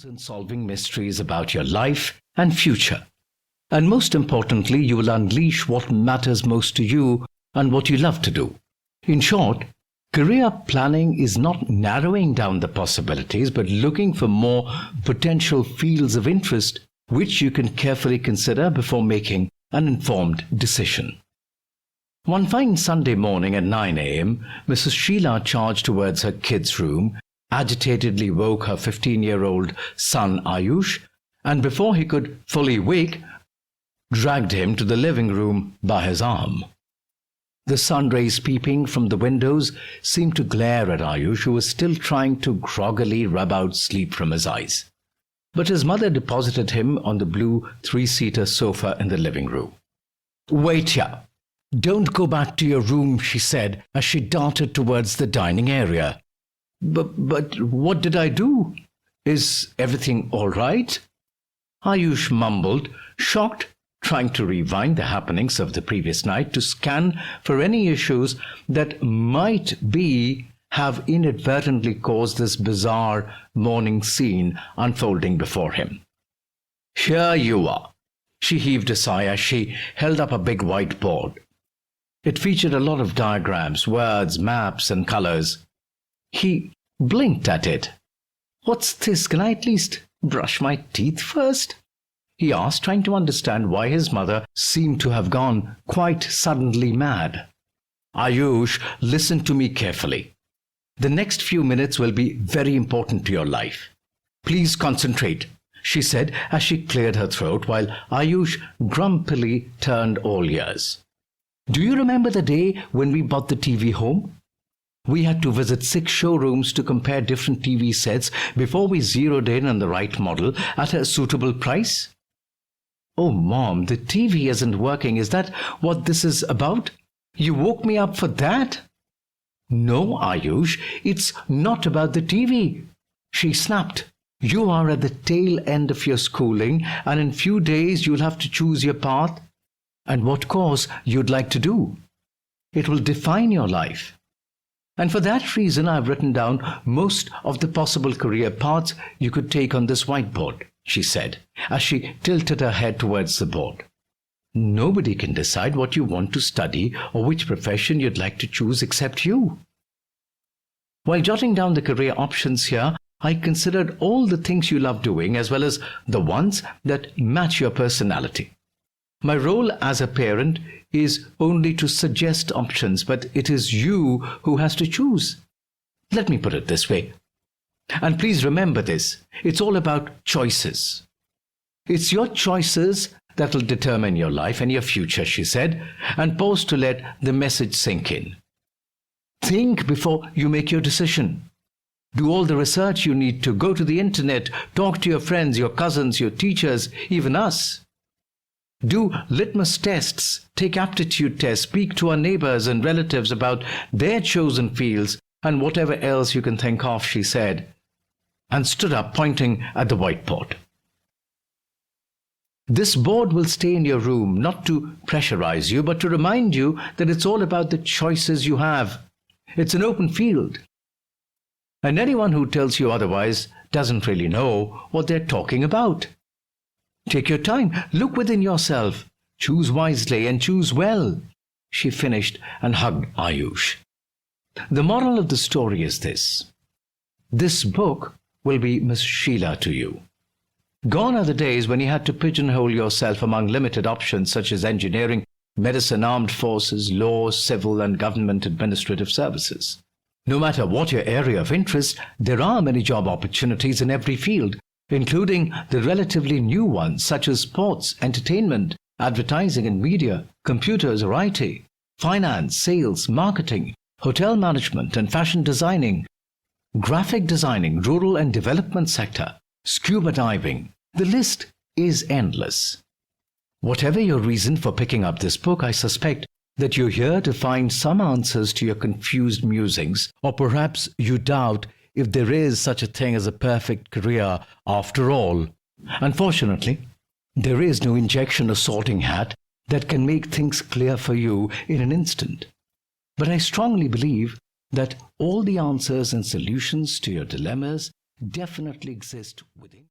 clues and solving mysteries about your life and future. And most importantly, you will unleash what matters most to you and what you love to do. In short, career planning is not narrowing down the possibilities, but looking for more potential fields of interest which you can carefully consider before making an informed decision. One fine Sunday morning at 9 a.m., Mrs. Sheila charged towards her kids' room, agitatedly woke her 15-year-old son Ayush, and before he could fully wake, dragged him to the living room by his arm. The sun rays peeping from the windows seemed to glare at Ayush, who was still trying to groggily rub out sleep from his eyes. But his mother deposited him on the blue three-seater sofa in the living room. "Wait here. Don't go back to your room," she said as she darted towards the dining area. But what did I do? Is everything all right?" Ayush mumbled, shocked, trying to rewind the happenings of the previous night to scan for any issues that might have inadvertently caused this bizarre morning scene unfolding before him. "Here you are." She heaved a sigh as she held up a big whiteboard. It featured a lot of diagrams, words, maps, and colors. He blinked at it. "What's this? Can I at least brush my teeth first?" he asked, trying to understand why his mother seemed to have gone quite suddenly mad. "Ayush, listen to me carefully. The next few minutes will be very important to your life. Please concentrate," she said as she cleared her throat while Ayush grumpily turned all ears. "Do you remember the day when we bought the TV home? We had to visit 6 showrooms to compare different TV sets before we zeroed in on the right model at a suitable price." "Oh, Mom, the TV isn't working. Is that what this is about? You woke me up for that?" "No, Ayush, it's not about the TV," she snapped. "You are at the tail end of your schooling, and in few days you'll have to choose your path and what course you'd like to do. It will define your life. And for that reason, I've written down most of the possible career paths you could take on this whiteboard," she said, as she tilted her head towards the board. "Nobody can decide what you want to study or which profession you'd like to choose except you." While jotting down the career options here, I considered all the things you love doing as well as the ones that match your personality. My role as a parent is only to suggest options, but it is you who has to choose. Let me put it this way. And please remember this, it's all about choices. It's your choices that will determine your life and your future, she said, and paused to let the message sink in. Think before you make your decision. Do all the research you need to. Go to the internet, talk to your friends, your cousins, your teachers, even us. Do litmus tests, take aptitude tests, speak to our neighbors and relatives about their chosen fields and whatever else you can think of, she said, and stood up pointing at the whiteboard. This board will stay in your room, not to pressurize you, but to remind you that it's all about the choices you have. It's an open field. And anyone who tells you otherwise doesn't really know what they're talking about. Take your time, look within yourself, choose wisely and choose well, she finished and hugged Ayush. The moral of the story is this. This book will be Miss Sheila to you. Gone are the days when you had to pigeonhole yourself among limited options such as engineering, medicine, armed forces, law, civil and government administrative services. No matter what your area of interest, there are many job opportunities in every field, including the relatively new ones such as sports, entertainment, advertising and media, computers or IT, finance, sales, marketing, hotel management and fashion designing, graphic designing, rural and development sector, scuba diving. The list is endless. Whatever your reason for picking up this book, I suspect that you're here to find some answers to your confused musings, or perhaps you doubt if there is such a thing as a perfect career after all. Unfortunately, there is no injection or sorting hat that can make things clear for you in an instant. But I strongly believe that all the answers and solutions to your dilemmas definitely exist within.